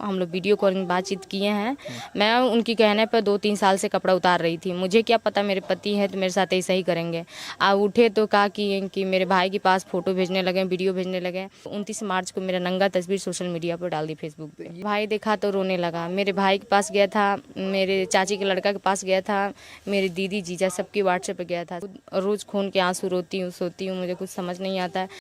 हम लोग video calling बातचीत किए हैं। मैं उनकी कहने पर 2-3 साल से कपड़ा उतार रही थी। मुझे क्या पता मेरे पति हैं तो मेरे साथ ऐसा ही करेंगे। उठे तो कहा कि मेरे भाई के पास फ़ोटो भेजने लगे, वीडियो भेजने लगे। 29 मार्च को मेरा नंगा तस्वीर सोशल मीडिया पर डाल दी फेसबुक पे। भाई देखा तो रोने लगा। मेरे भाई के पास गया था, मेरे चाची के लड़का के पास गया था, मेरी दीदी जीजा सबके व्हाट्सएप पे गया था। रोज़ खून के आंसू रोती हूँ, सोती हूँ, मुझे कुछ समझ नहीं आता है।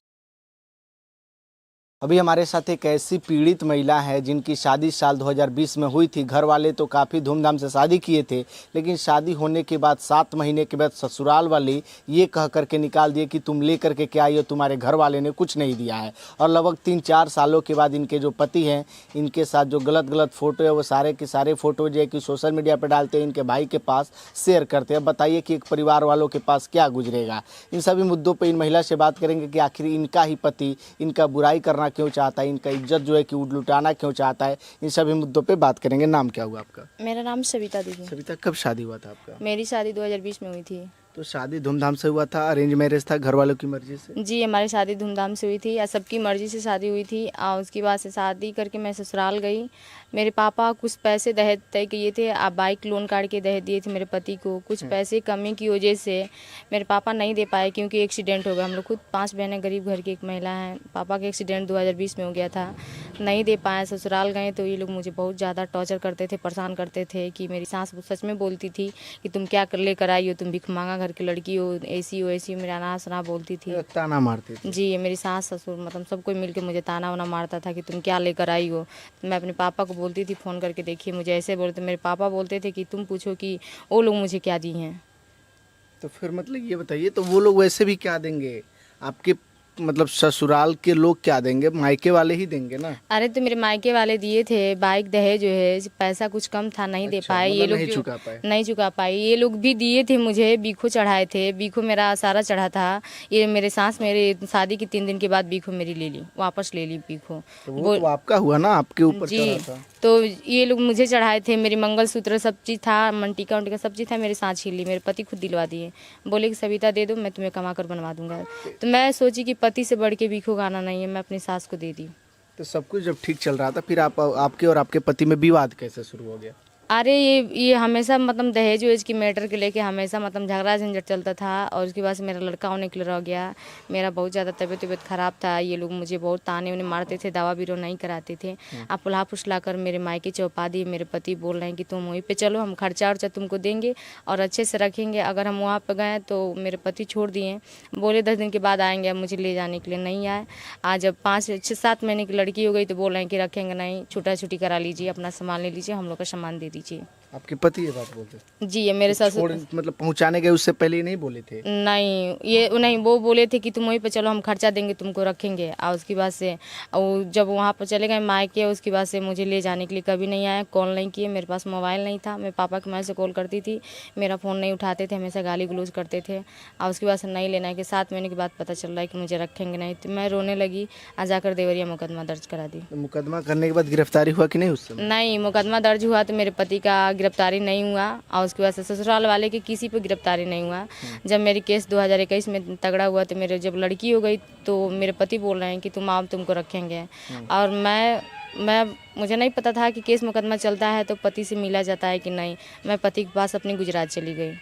अभी हमारे साथ एक ऐसी पीड़ित महिला है जिनकी शादी साल 2020 में हुई थी। घर वाले तो काफ़ी धूमधाम से शादी किए थे, लेकिन शादी होने के बाद 7 महीने के बाद ससुराल वाले ये कह करके निकाल दिए कि तुम ले करके क्या आई हो, तुम्हारे घर वाले ने कुछ नहीं दिया है। और लगभग 3-4 सालों के बाद इनके जो पति हैं, इनके साथ जो गलत फ़ोटो है वो सारे के सारे फ़ोटो जो है कि सोशल मीडिया पर डालते हैं, इनके भाई के पास शेयर करते हैं। अब बताइए कि एक परिवार वालों के पास क्या गुजरेगा। इन सभी मुद्दों पर इन महिला से बात करेंगे कि आखिर इनका ही पति इनका बुराई करना क्यों चाहता है, इनका इज्जत जो है कि लुटाना क्यों चाहता है। इन सभी मुद्दों पे बात करेंगे। नाम क्या हुआ आपका? मेरा नाम सविता दीदी। सविता, कब शादी हुआ था आपका? मेरी शादी 2020 में हुई थी। तो शादी धूमधाम से हुआ था, अरेंज मैरिज था, घर वालों की मर्जी से? जी, हमारी शादी धूमधाम से हुई थी या सबकी मर्जी से शादी हुई थी। उसके बाद से शादी करके मैं ससुराल गई। मेरे पापा कुछ पैसे दहेज तय किए थे, बाइक लोन काट के दहेज दिए थे मेरे पति को। कुछ पैसे कमी की वजह से मेरे पापा नहीं दे पाए क्योंकि एक्सीडेंट हो गया। हम लोग खुद 5 बहनें, गरीब घर की एक महिला हैं। पापा का एक्सीडेंट 2020 में हो गया था, नहीं दे पाए। ससुराल गए तो ये लोग मुझे बहुत ज़्यादा टॉर्चर करते थे, परेशान करते थे कि मेरी सास सच में बोलती थी कि तुम क्या लेकर आई हो, तुम भिख मांगा घर की लड़की हो, ऐसी हो ऐसी, मेरा नाम सुना बोलती थी, ताना मारती थी। जी, मेरी सास ससुर मतलब सब कोई मिलके मुझे ताना वाना मारता था कि तुम क्या लेकर आई हो। तो मैं अपने पापा को बोलती थी फ़ोन करके, देखिए मुझे ऐसे बोलते। मेरे पापा बोलते थे कि तुम पूछो कि वो लोग मुझे क्या दी हैं। तो फिर मतलब ये बताइए, तो वो लोग वैसे भी क्या देंगे आपके, मतलब ससुराल के लोग क्या देंगे? मायके वाले ही देंगे ना। अरे तो मेरे मायके वाले दिए थे, बाइक दहेज जो है, पैसा कुछ कम था, नहीं दे पाए ये मतलब लोग। नहीं चुका पाए। नहीं चुका पाई ये लोग। भी दिए थे मुझे, बीखो चढ़ाए थे, बीखो मेरा सारा चढ़ा था। ये मेरे सास मेरे शादी के 3 दिन के बाद बीखो मेरी ले ली, वापस ले ली बीखो। तो वो तो आपका हुआ ना, आपके ऊपर जी, चढ़ा था। तो ये लोग मुझे चढ़ाए थे। मेरी मंगलसूत्र सब चीज़ था, मंटिका उंटिका सब चीज़ था, मेरे साथ छीन ली। मेरे पति खुद दिलवा दिए, बोले कि सविता दे दो, मैं तुम्हें कमा कर बनवा दूंगा। तो मैं सोची कि पति से बढ़ के भीखो गाना नहीं है, मैं अपनी सास को दे दी। तो सब कुछ जब ठीक चल रहा था, फिर आपके और आपके पति में विवाद कैसे शुरू हो गया? अरे ये हमेशा मतलब दहेज वहेज की मैटर के लेके हमेशा मतलब झगड़ा झंझट चलता था। और उसके बाद से मेरा लड़का होने के लिए रह गया। मेरा बहुत ज़्यादा तबीयत ख़राब था। ये लोग मुझे बहुत ताने उन्हें मारते थे, दवा बीरो नहीं कराते थे। आप पुलाह फुसला कर मेरे मायके चौपा दिए। मेरे पति बोल रहे हैं कि तुम वहीं पे चलो, हम खर्चा वर्चा तुमको देंगे और अच्छे से रखेंगे। अगर हम वहाँ पर गए तो मेरे पति छोड़ दिए, बोले 10 दिन के बाद आएंगे, मुझे ले जाने के लिए नहीं आए। आज जब 5-6-7 महीने की लड़की हो गई तो बोल रहे हैं कि रखेंगे नहीं, छूटा छुटी करा लीजिए, अपना सामान ले लीजिए, हम लोग का सामान दे दीजिए। आपके पति ये बात बोलते? जी, ये मेरे ससुर मतलब पहुंचाने गए उससे पहले ही नहीं बोले थे? नहीं, ये नहीं, वो बोले थे कि तुम वहीं पे चलो, हम खर्चा देंगे तुमको, रखेंगे। और उसके बाद से और जब वहाँ पर चले गए मायके, उसके बाद से मुझे ले जाने के लिए कभी नहीं आए, कॉल नहीं किए। मेरे पास मोबाइल नहीं था, मैं पापा के मोबाइल से कॉल करती थी, मेरा फ़ोन नहीं उठाते थे, हमेशा गाली गलौज करते थे। और उसके बाद से नहीं लेना है कि 7 महीने के बाद पता चल रहा है कि मुझे रखेंगे नहीं। तो मैं रोने लगी, जाकर देवरिया मुकदमा दर्ज करा दी। तो मुकदमा करने के बाद गिरफ्तारी हुआ कि नहीं उस समय? नहीं, मुकदमा दर्ज हुआ तो मेरे पति का गिरफ्तारी नहीं हुआ। और उसके बाद से ससुराल वाले की किसी पे गिरफ्तारी नहीं हुआ। जब मेरी केस 2021 में तगड़ा हुआ तो मेरे जब लड़की हो गई तो मेरे पति बोल रहे हैं कि तुम आओ, तुमको रखेंगे। और मैं मुझे नहीं पता था कि केस मुकदमा चलता है तो पति से मिला जाता है कि नहीं। मैं पति के पास अपनी गुजरात चली गई,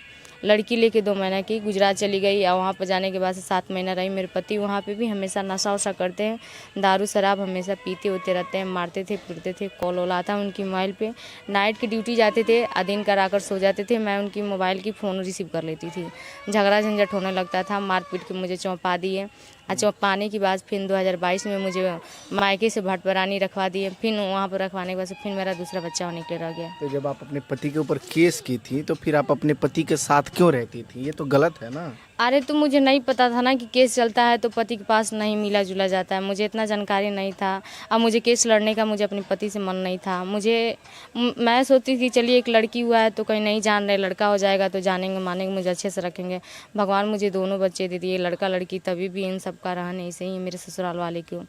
लड़की लेके 2 महीना की गुजरात चली गई। और वहाँ पर जाने के बाद से 7 महीना रही। मेरे पति वहाँ पे भी हमेशा नशा वशा करते हैं, दारू शराब हमेशा पीते होते रहते हैं, मारते थे पीटते थे। कॉल वॉल आता उनकी मोबाइल पे, नाइट की ड्यूटी जाते थे, दिन कर आकर सो जाते थे। मैं उनकी मोबाइल की फ़ोन रिसीव कर लेती थी। झगड़ा झंझट होने लगता था, मार पीट के मुझे चौंपा दिए। चौंपाने के बाद फिर 2022 में मुझे मायके से भटपरानी रखवा दिए। फिर वहाँ पर रखवाने के बाद फिर मेरा दूसरा बच्चा होने के लिए रह गया। तो जब आप अपने पति के ऊपर केस की थी तो फिर आप अपने पति के साथ क्यों रहती थी? ये तो गलत है ना। अरे तो मुझे नहीं पता था ना कि केस चलता है तो पति के पास नहीं मिला जुला जाता है, मुझे इतना जानकारी नहीं था। अब मुझे केस लड़ने का मुझे अपने पति से मन नहीं था। मैं सोचती थी चलिए एक लड़की हुआ है तो कहीं नहीं जान रहे, लड़का हो जाएगा तो जानेंगे मानेंगे, मुझे अच्छे से रखेंगे। भगवान मुझे दोनों बच्चे दे दिए, लड़का लड़की, तभी भी इन सब का रहन ऐसे ही मेरे ससुराल वाले को।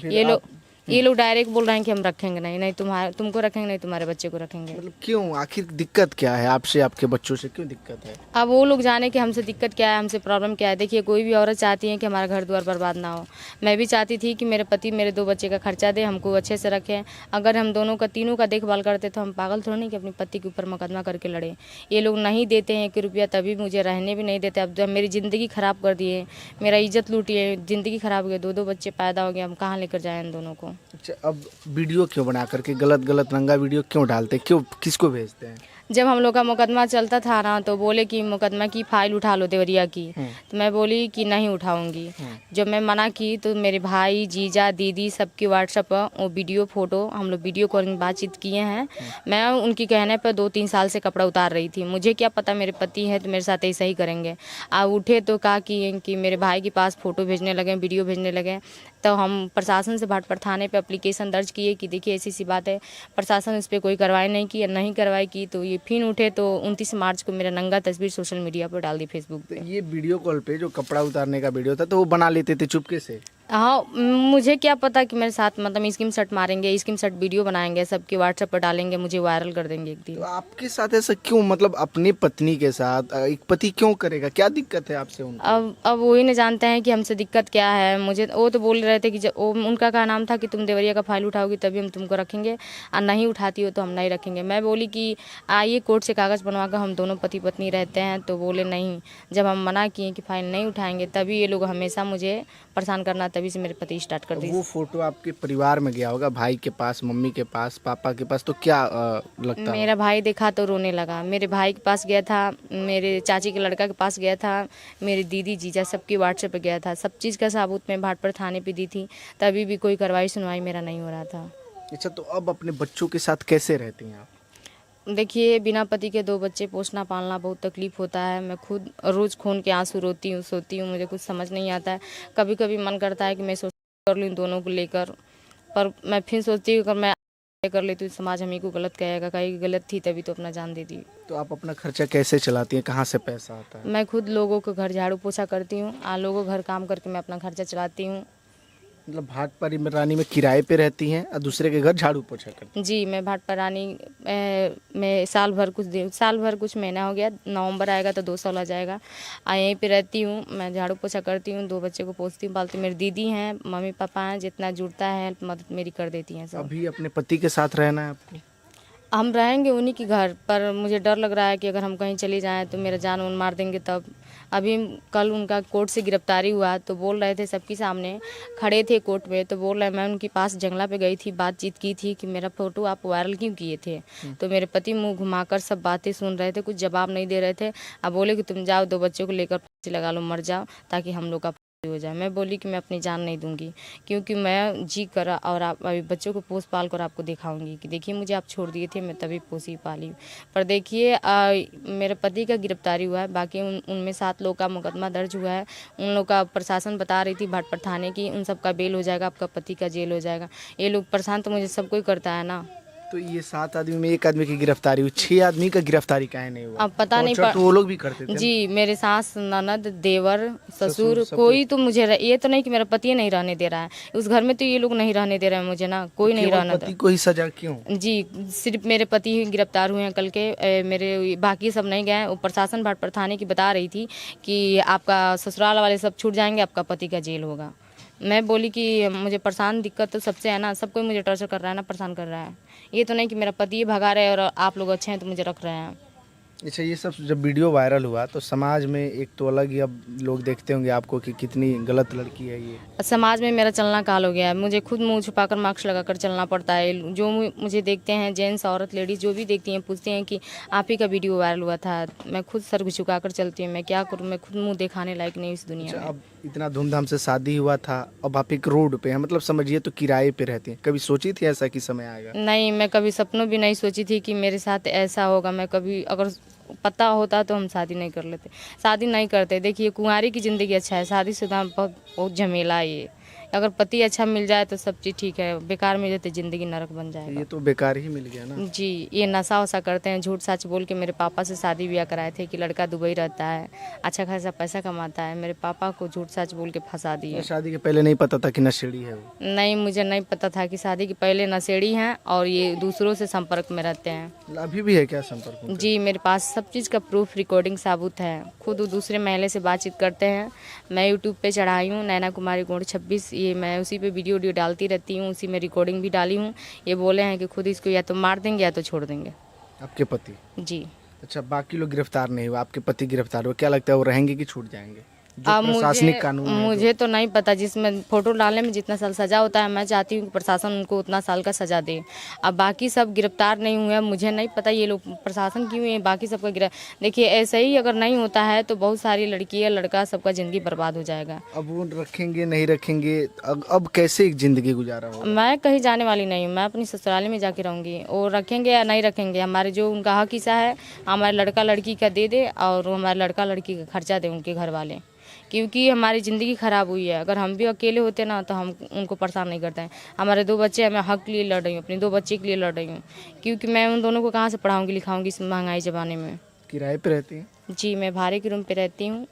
ये लोग ये लोग डायरेक्ट बोल रहे हैं कि हम रखेंगे नहीं, नहीं तुम्हारे तुमको रखेंगे, नहीं तुम्हारे बच्चे को रखेंगे। मतलब क्यों, आखिर दिक्कत क्या है आपसे, आपके बच्चों से क्यों दिक्कत है? अब वो लोग जाने कि हमसे दिक्कत क्या है, हमसे प्रॉब्लम क्या है। देखिए कोई भी औरत चाहती है कि हमारा घर द्वार बर्बाद ना हो। मैं भी चाहती थी कि मेरे पति मेरे 2 बच्चे का खर्चा दे, हमको अच्छे से रखें। अगर हम दोनों का तीनों का देखभाल करते तो हम पागल थोड़ी नहीं कि अपने पति के ऊपर मुकदमा करके लड़े। ये लोग नहीं देते हैं 1 रुपया, तभी मुझे रहने भी नहीं देते। अब जब मेरी ज़िंदगी ख़राब कर दिए, मेरा इज्जत लूटी है, ज़िंदगी ख़राब हो गई, 2 बच्चे पैदा हो गए, हम कहाँ लेकर जाएँ इन दोनों को। अच्छा, अब वीडियो क्यों बना करके गलत गलत नंगा वीडियो क्यों डालते, क्यों, किसको भेजते हैं? जब हम लोग का मुकदमा चलता था ना, तो बोले कि मुकदमा की फाइल उठा लो देवरिया की। तो मैं बोली कि नहीं उठाऊंगी। जब मैं मना की तो मेरे भाई, जीजा, दीदी सबकी व्हाट्सएप पर वो वीडियो फोटो, हम लोग वीडियो कॉलिंग बातचीत किए हैं। मैं उनकी कहने पर 2-3 साल से कपड़ा उतार रही थी। मुझे क्या पता मेरे पति हैं तो मेरे साथ ऐसा ही करेंगे। अब उठे तो कहा कि मेरे भाई के पास फ़ोटो भेजने लगे, वीडियो भेजने लगे। तो हम प्रशासन से भाटपारा थाने पे एप्लीकेशन दर्ज किए कि देखिए ऐसी सी बात है। प्रशासन इस पर कोई कार्रवाई नहीं की, नहीं कार्रवाई की तो ये फिर उठे तो 29 मार्च को मेरा नंगा तस्वीर सोशल मीडिया पर डाल दी, फेसबुक तो पे। ये वीडियो कॉल पे जो कपड़ा उतारने का वीडियो था तो वो बना लेते थे चुपके से? हाँ, मुझे क्या पता कि मेरे साथ मतलब स्क्रीन शॉट मारेंगे, स्क्रीन शॉट वीडियो बनाएंगे, सबके व्हाट्सएप पर डालेंगे, मुझे वायरल कर देंगे एक दिन। तो आपके साथ ऐसा क्यों, मतलब अपनी पत्नी के साथ एक पति क्यों करेगा, क्या दिक्कत है आपसे उनको? अब वही नहीं जानते हैं कि हमसे दिक्कत क्या है। मुझे वो तो बोल रहे थे कि उनका क्या नाम था कि तुम देवरिया का फाइल उठाओगी तभी हम तुमको रखेंगे, और नहीं उठाती हो तो हम नहीं रखेंगे। मैं बोली कि आइए कोर्ट से कागज़ बनवा कर हम दोनों पति पत्नी रहते हैं। तो बोले नहीं। जब हम मना किए कि फाइल नहीं उठाएंगे तभी ये लोग हमेशा मुझे परेशान करना, तभी से मेरे पति स्टार्ट कर दी। वो फोटो आपके परिवार में गया होगा, भाई के पास, मम्मी के पास, पापा के पास, तो क्या लगता है? मेरा भाई देखा तो रोने लगा। मेरे भाई के पास गया था, मेरे चाची के लड़का के पास गया था, मेरी दीदी, जीजा सबकी व्हाट्सएप पे गया था। सब चीज़ का सबूत मैं भाटपारा थाने पे दी थी, तभी भी कोई कार्रवाई सुनवाई मेरा नहीं हो रहा था। अच्छा, तो अब अपने बच्चों के साथ कैसे रहती हैं आप? देखिए बिना पति के 2 बच्चे पोसना पालना बहुत तकलीफ होता है। मैं खुद रोज़ खून के आंसू रोती हूँ, सोती हूँ, मुझे कुछ समझ नहीं आता है। कभी कभी मन करता है कि मैं सोच कर लूँ इन दोनों को लेकर, पर मैं फिर सोचती हूँ अगर मैं कर लेती हूँ समाज हम ही को गलत कहेगा, कहीं गलत थी तभी तो अपना जान दे दी। तो आप अपना खर्चा कैसे चलाती हैं, कहाँ से पैसा आता है? मैं खुद लोगों को घर झाड़ू पोछा करती हूँ, लोगों को घर काम करके मैं अपना खर्चा चलाती हूँ। मतलब भाटपारा में रानी में किराए पे रहती हैं और दूसरे के घर झाड़ू पोछा करती जी, मैं भाटपारा रानी में साल भर कुछ महीना हो गया। नवंबर आएगा तो 2 साल आ जाएगा। यहीं पे रहती हूँ, मैं झाड़ू पोछा करती हूँ, 2 बच्चे को पोसती हूँ, पालती हूँ। मेरी दीदी हैं, मम्मी पापा हैं, जितना जुड़ता है हेल्प मदद मेरी कर देती हैं हैं? सब। अभी अपने पति के साथ रहना है आपको? हम रहेंगे उन्हीं के घर, पर मुझे डर लग रहा है कि अगर हम कहीं चले जाएं तो मेरा जान उन मार देंगे तब। अभी कल उनका कोर्ट से गिरफ्तारी हुआ तो बोल रहे थे सबके सामने, खड़े थे कोर्ट में, तो बोल रहे मैं उनके पास जंगला पे गई थी, बातचीत की थी कि मेरा फ़ोटो आप वायरल क्यों किए थे। तो मेरे पति मुंह घुमाकर सब बातें सुन रहे थे, कुछ जवाब नहीं दे रहे थे। अब बोले कि तुम जाओ 2 बच्चों को लेकर फांसी लगा लो, मर जाओ ताकि हम लोग का हो जाए। मैं बोली कि मैं अपनी जान नहीं दूंगी, क्योंकि मैं जी कर और आप अभी बच्चों को पोस पाल कर आपको दिखाऊंगी कि देखिए मुझे आप छोड़ दिए थे, मैं तभी पोसी पाली। पर देखिए मेरे पति का गिरफ्तारी हुआ है, बाकी उनमें 7 लोग का मुकदमा दर्ज हुआ है। उन लोग का प्रशासन बता रही थी भाटपारा थाने की उन सब का बेल हो जाएगा, आपका पति का जेल हो जाएगा। ये लोग परेशान तो मुझे सब कोई करता है ना। तो ये 7 आदमी में 1 आदमी की गिरफ्तारी हुई, 6 आदमी का गिरफ्तारी काहे नहीं हुआ? अब पता नहीं तो वो लोग भी करते थे ना? जी, मेरे सास, ननद, देवर, ससुर, सब कोई तो मुझे ये तो नहीं कि मेरा पति नहीं रहने दे रहा है उस घर में, तो ये लोग नहीं रहने दे रहे हैं मुझे ना, कोई नहीं केवल रहना पति को ही सजा क्यों? जी, सिर्फ मेरे पति ही गिरफ्तार हुए हैं कल के। मेरे बाकी सब नहीं गए। वो प्रशासन भाटपारा थाने की बता रही थी कि आपका ससुराल वाले सब छूट जाएंगे, आपका पति का जेल होगा। मैं बोली कि मुझे परेशान दिक्कत तो सबसे है ना, सब कोई मुझे टॉर्चर कर रहा है ना, परेशान कर रहा है। ये तो नहीं कि मेरा पति ही भगा रहे हैं और आप लोग अच्छे हैं तो मुझे रख रहे हैं। अच्छा, ये सब जब वीडियो वायरल हुआ तो समाज में एक तो अलग ही अब लोग देखते होंगे आपको कि कितनी गलत लड़की है ये। समाज में मेरा चलना काल हो गया है, मुझे खुद मुंह छुपाकर मास्क लगाकर चलना पड़ता है। जो मुझे देखते हैं, जेंट्स, औरत, लेडीज जो भी देखती हैं, पूछते हैं कि आप ही का वीडियो वायरल हुआ था। मैं खुद सर झुकाकर चलती हूँ, मैं क्या करूँ, मैं खुद मुंह दिखाने लायक नहीं इस दुनिया अच्छा, में। अब इतना धूमधाम से शादी हुआ था, अब आप एक रोड पे हैं, मतलब समझिए तो किराए पे रहती हैं। कभी सोची थी ऐसा कि समय आएगा? नहीं, मैं कभी सपनों भी नहीं सोची थी कि मेरे साथ ऐसा होगा। मैं कभी अगर पता होता तो हम शादी नहीं कर लेते, शादी नहीं करते। देखिए कुंवारी की ज़िंदगी अच्छा है, शादीशुदा बहुत झमेला है अगर पति अच्छा मिल जाए तो सब चीज़ ठीक है, बेकार मिल जाए तो ज़िंदगी नरक बन जाएगा। ये तो बेकार ही मिल गया ना। जी, ये नशा वशा करते हैं, झूठ सच बोल के मेरे पापा से शादी ब्याह कराए थे कि लड़का दुबई रहता है, अच्छा खासा पैसा कमाता है। मेरे पापा को झूठ सच बोल के फंसा दिए। शादी के पहले नहीं पता था कि नशेड़ी है वो? नहीं, मुझे नहीं पता था कि शादी के पहले नशेड़ी हैं और ये दूसरों से संपर्क में रहते हैं। अभी भी है क्या संपर्क में? जी, मेरे पास सब चीज़ का प्रूफ, रिकॉर्डिंग साबुत है। खुद वो दूसरे महिला से बातचीत करते हैं। मैं यूट्यूब पे चढ़ाई हूँ नैना कुमारी गोंड 26, ये मैं उसी पे वीडियो डालती रहती हूँ, उसी में रिकॉर्डिंग भी डाली हूँ। ये बोले हैं कि खुद इसको या तो मार देंगे या तो छोड़ देंगे। आपके पति? जी। अच्छा, बाकी लोग गिरफ्तार नहीं हुए, आपके पति गिरफ्तार हुए, क्या लगता है वो रहेंगे कि छूट जाएंगे? जो प्रशासनिक कानून है मुझे तो नहीं पता, जिसमें फोटो डालने में जितना साल सजा होता है, मैं चाहती हूँ कि प्रशासन उनको उतना साल का सजा दे। अब बाकी सब गिरफ्तार नहीं हुए, मुझे नहीं पता ये लोग प्रशासन क्यों है बाकी सबका देखिए ऐसे ही अगर नहीं होता है तो बहुत सारी लड़कियाँ लड़का सबका ज़िंदगी बर्बाद हो जाएगा। अब वो रखेंगे नहीं रखेंगे, अब कैसे एक ज़िंदगी गुजारा होगा? मैं कहीं जाने वाली नहीं हूँ, मैं अपनी ससुराली में जाके रहूँगी। और रखेंगे या नहीं रखेंगे, हमारे जो उनका हक हिस्सा है हमारे लड़का लड़की का दे दे और हमारे लड़का लड़की का खर्चा दे उनके घर वाले, क्योंकि हमारी ज़िंदगी ख़राब हुई है। अगर हम भी अकेले होते ना तो हम उनको परेशान नहीं करते हैं। हमारे 2 बच्चे हैं, मैं हक के लिए लड़ रही हूँ, अपने 2 बच्चे के लिए लड़ रही हूँ, क्योंकि मैं उन दोनों को कहाँ से पढ़ाऊँगी लिखाऊँगी इस महंगाई ज़माने में। किराए पे रहती हैं? जी, मैं भाड़े के रूम पे रहती हूँ।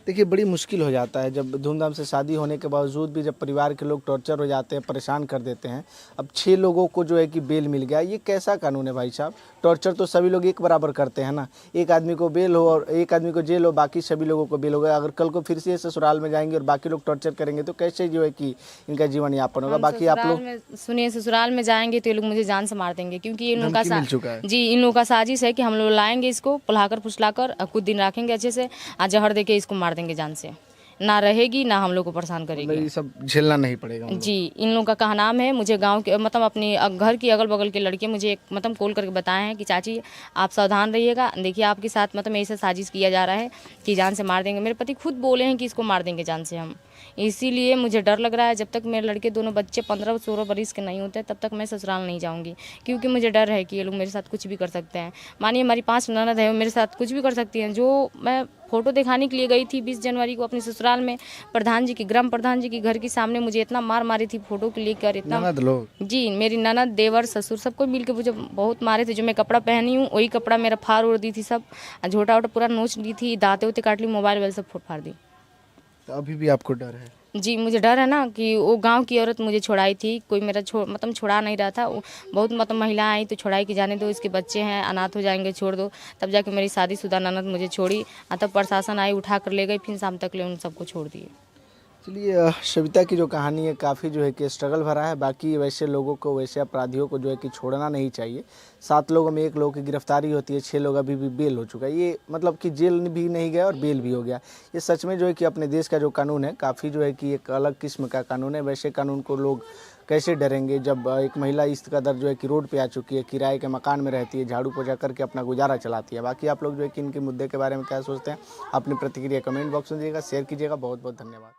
देखिए, बड़ी मुश्किल हो जाता है जब धूमधाम से शादी होने के बावजूद भी जब परिवार के लोग टॉर्चर हो जाते हैं, परेशान कर देते हैं। अब 6 लोगों को जो है कि बेल मिल गया, ये कैसा कानून है भाई साहब? टॉर्चर तो सभी लोग एक बराबर करते हैं ना। एक आदमी को बेल हो और एक आदमी को जेल हो, बाकी सभी लोगों को बेल होगा। अगर कल को फिर से ससुराल में जाएंगे और बाकी लोग टॉर्चर करेंगे तो कैसे जो है कि इनका जीवन यापन होगा? बाकी आप लोग सुनिए, ससुराल में जाएंगे तो ये लोग मुझे जान से मार देंगे, क्योंकि इन लोगों का मिल चुका है। जी, इन लोगों का साजिश है कि हम लोग लाएंगे इसको पुलाकर फुसलाकर, कुछ दिन रखेंगे अच्छे से, जहर दे के इसको मार देंगे, जान से ना रहेगी ना हम लोग को परेशान करेगी। ये सब झेलना नहीं पड़ेगा। जी, इन लोगों का कहा नाम है। मुझे गांव के मतलब अपने घर की अगल बगल के लड़के मुझे एक मतलब कॉल करके बताए हैं कि चाची आप सावधान रहिएगा, देखिए आपके साथ मतलब ऐसा साजिश किया जा रहा है कि जान से मार देंगे। मेरे पति खुद बोले हैं कि इसको मार देंगे जान से हम, इसीलिए मुझे डर लग रहा है। जब तक मेरे लड़के दोनों बच्चे 15-16 बरस के नहीं होते तब तक मैं ससुराल नहीं जाऊंगी, क्योंकि मुझे डर है कि ये लोग मेरे साथ कुछ भी कर सकते हैं। मानिए हमारी 5 ननद है, मेरे साथ कुछ भी कर सकती हैं। जो मैं फोटो दिखाने के लिए गई थी 20 जनवरी को अपने ससुराल में, प्रधान जी की ग्राम प्रधान जी की घर के सामने मुझे इतना मार मारी थी फोटो के लेकर, इतना ननद लोग? जी, मेरी ननद देवर ससुर सबको मिल के मुझे बहुत मारे थे। जो मैं कपड़ा पहनी हूँ वही कपड़ा मेरा फाड़ उड़ दी थी, सब झोटा वोटा पूरा नोच ली थी, दांते उते काट ली, मोबाइल वोबाइल सब फोड़ फाड़ दी। तो अभी भी आपको डर है? जी, मुझे डर है ना कि वो गांव की औरत मुझे छुड़ाई थी, कोई मेरा मतलब छुड़ा नहीं रहा था। बहुत मतलब महिलाएं आई तो छुड़ाई की जाने दो, इसके बच्चे हैं अनाथ हो जाएंगे, छोड़ दो। तब जाके मेरी शादीशुदा ननद मुझे छोड़ी, तब प्रशासन आई उठा कर ले गई, फिर शाम तक ले उन सबको छोड़ दिए। चलिए, सविता की जो कहानी है काफ़ी जो है कि स्ट्रगल भरा है। बाकी वैसे लोगों को, वैसे अपराधियों को जो है कि छोड़ना नहीं चाहिए। 7 लोगों में 1 लोगों की गिरफ्तारी होती है, 6 लोग अभी भी बेल हो चुका है। ये मतलब कि जेल भी नहीं गया और बेल भी हो गया। ये सच में जो है कि अपने देश का जो कानून है काफ़ी जो है कि एक अलग किस्म का कानून है। वैसे कानून को लोग कैसे डरेंगे जब एक महिला इस कदर जो है कि रोड पे आ चुकी है, किराए के मकान में रहती है, झाड़ू पोछा करके अपना गुजारा चलाती है। बाकी आप लोग जो है कि इनके मुद्दे के बारे में क्या सोचते हैं, अपनी प्रतिक्रिया कमेंट बॉक्स में दीजिएगा, शेयर कीजिएगा। बहुत बहुत धन्यवाद।